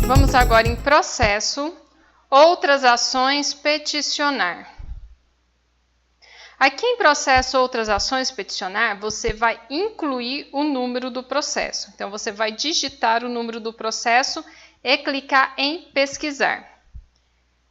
Vamos agora em processo, outras ações, peticionar. Aqui em processo, outras ações, peticionar, você vai incluir o número do processo. Então, você vai digitar o número do processo e clicar em pesquisar.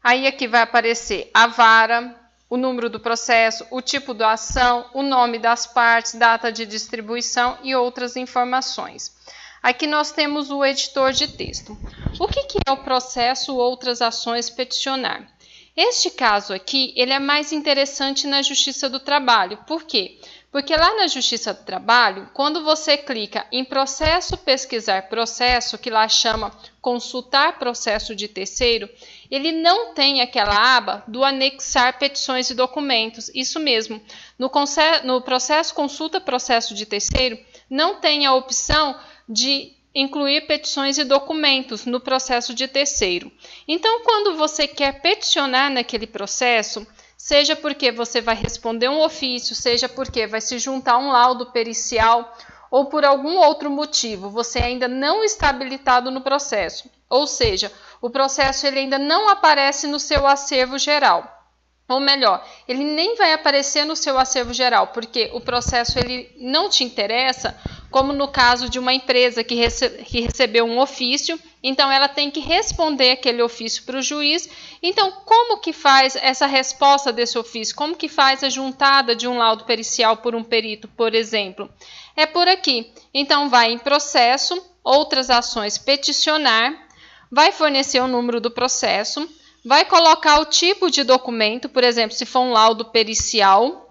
Aí aqui vai aparecer a vara, o número do processo, o tipo da ação, o nome das partes, data de distribuição e outras informações. Aqui nós temos o editor de texto. O que é o processo outras ações peticionar? Este caso aqui, ele é mais interessante na Justiça do Trabalho. Por quê? Porque lá na Justiça do Trabalho, quando você clica em processo, pesquisar processo, que lá chama consultar processo de terceiro, ele não tem aquela aba do anexar petições e documentos. Isso mesmo, no processo consulta processo de terceiro, não tem a opção de incluir petições e documentos no processo de terceiro. Então, quando você quer peticionar naquele processo, seja porque você vai responder um ofício, seja porque vai se juntar um laudo pericial ou por algum outro motivo, você ainda não está habilitado no processo. Ou seja, o processo ele ainda não aparece no seu acervo geral. Ou melhor, ele nem vai aparecer no seu acervo geral, porque o processo ele não te interessa, como no caso de uma empresa que recebeu um ofício, então ela tem que responder aquele ofício para o juiz. Então, como que faz essa resposta desse ofício? Como que faz a juntada de um laudo pericial por um perito, por exemplo? É por aqui. Então, vai em processo, outras ações, peticionar, vai fornecer o número do processo, vai colocar o tipo de documento, por exemplo, se for um laudo pericial,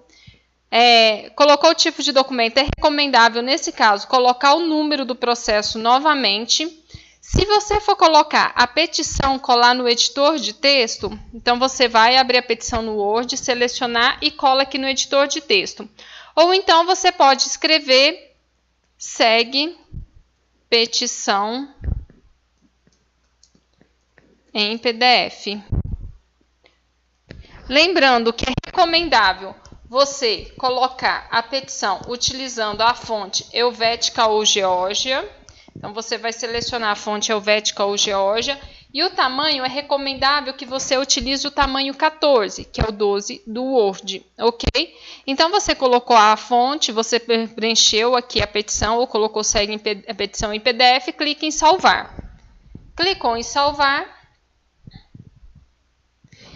colocou o tipo de documento, é recomendável, nesse caso, colocar o número do processo novamente. Se você for colocar a petição, colar no editor de texto, então você vai abrir a petição no Word, selecionar e cola aqui no editor de texto. Ou então você pode escrever, segue, petição em PDF. Lembrando que é recomendável você colocar a petição utilizando a fonte Helvética ou Geórgia. Então, você vai selecionar a fonte Helvética ou Geórgia. E o tamanho é recomendável que você utilize o tamanho 14, que é o 12 do Word, ok? Então, você colocou a fonte, você preencheu aqui a petição ou colocou segue a petição em PDF, clique em salvar. Clicou em salvar.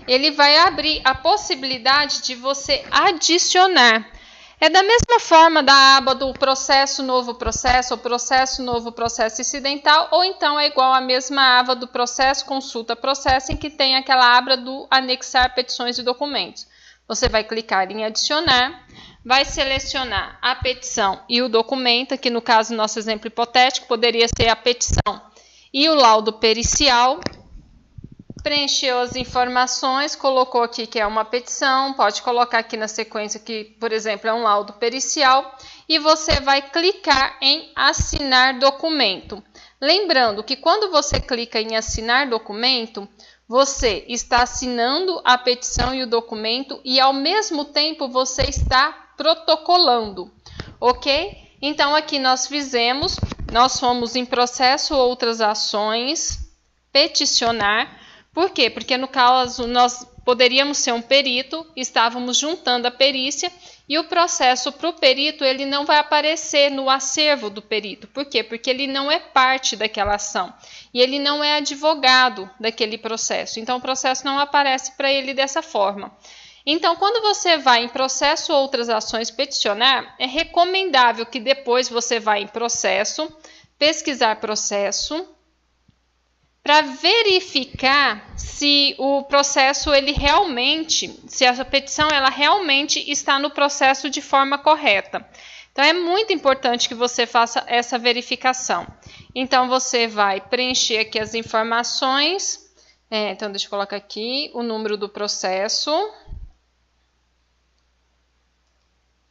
Ele vai abrir a possibilidade de você adicionar. É da mesma forma da aba do processo novo processo, ou processo novo processo incidental, ou então é igual à mesma aba do processo consulta processo, em que tem aquela aba do anexar petições e documentos. Você vai clicar em adicionar, vai selecionar a petição e o documento, que no caso, nosso exemplo hipotético, poderia ser a petição e o laudo pericial. Preencheu as informações, colocou aqui que é uma petição, pode colocar aqui na sequência que, por exemplo, é um laudo pericial, e você vai clicar em assinar documento. Lembrando que quando você clica em assinar documento, você está assinando a petição e o documento e, ao mesmo tempo, você está protocolando, ok? Então, aqui nós fomos em processo outras ações, peticionar. Por quê? Porque no caso nós poderíamos ser um perito, estávamos juntando a perícia e o processo para o perito ele não vai aparecer no acervo do perito. Por quê? Porque ele não é parte daquela ação e ele não é advogado daquele processo. Então o processo não aparece para ele dessa forma. Então, quando você vai em processo ou outras ações peticionar, é recomendável que depois você vá em processo, pesquisar processo, para verificar se o processo se a petição ela realmente está no processo de forma correta. Então é muito importante que você faça essa verificação. Então você vai preencher aqui as informações. Então deixa eu colocar aqui o número do processo.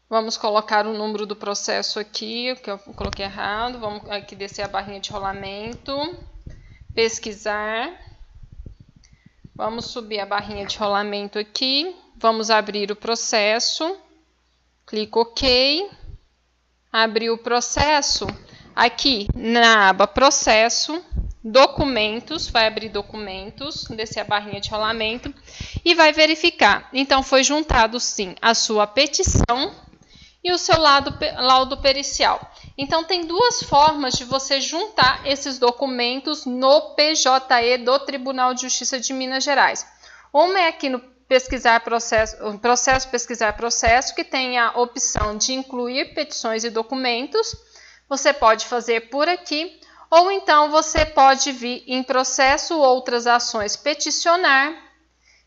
Vamos colocar o número do processo aqui, que eu coloquei errado. Vamos aqui descer a barrinha de rolamento. Pesquisar, vamos subir a barrinha de rolamento aqui, vamos abrir o processo, clico OK, abrir o processo, aqui na aba processo, documentos, vai abrir documentos, descer a barrinha de rolamento e vai verificar. Então, foi juntado sim a sua petição e o seu laudo pericial. Então, tem duas formas de você juntar esses documentos no PJE do Tribunal de Justiça de Minas Gerais. Uma é aqui no pesquisar processo, que tem a opção de incluir petições e documentos. Você pode fazer por aqui, ou então você pode vir em processo outras ações peticionar,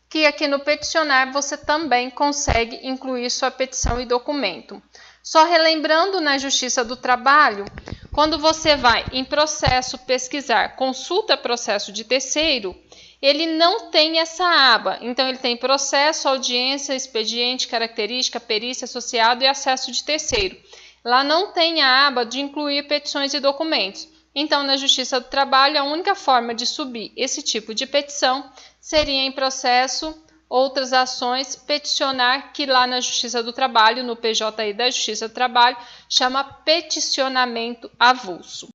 que aqui no peticionar você também consegue incluir sua petição e documento. Só relembrando, na Justiça do Trabalho, quando você vai em processo pesquisar, consulta processo de terceiro, ele não tem essa aba. Então, ele tem processo, audiência, expediente, característica, perícia, associado e acesso de terceiro. Lá não tem a aba de incluir petições e documentos. Então, na Justiça do Trabalho, a única forma de subir esse tipo de petição seria em processo, outras ações, peticionar, que lá na Justiça do Trabalho, no PJI da Justiça do Trabalho, chama peticionamento avulso.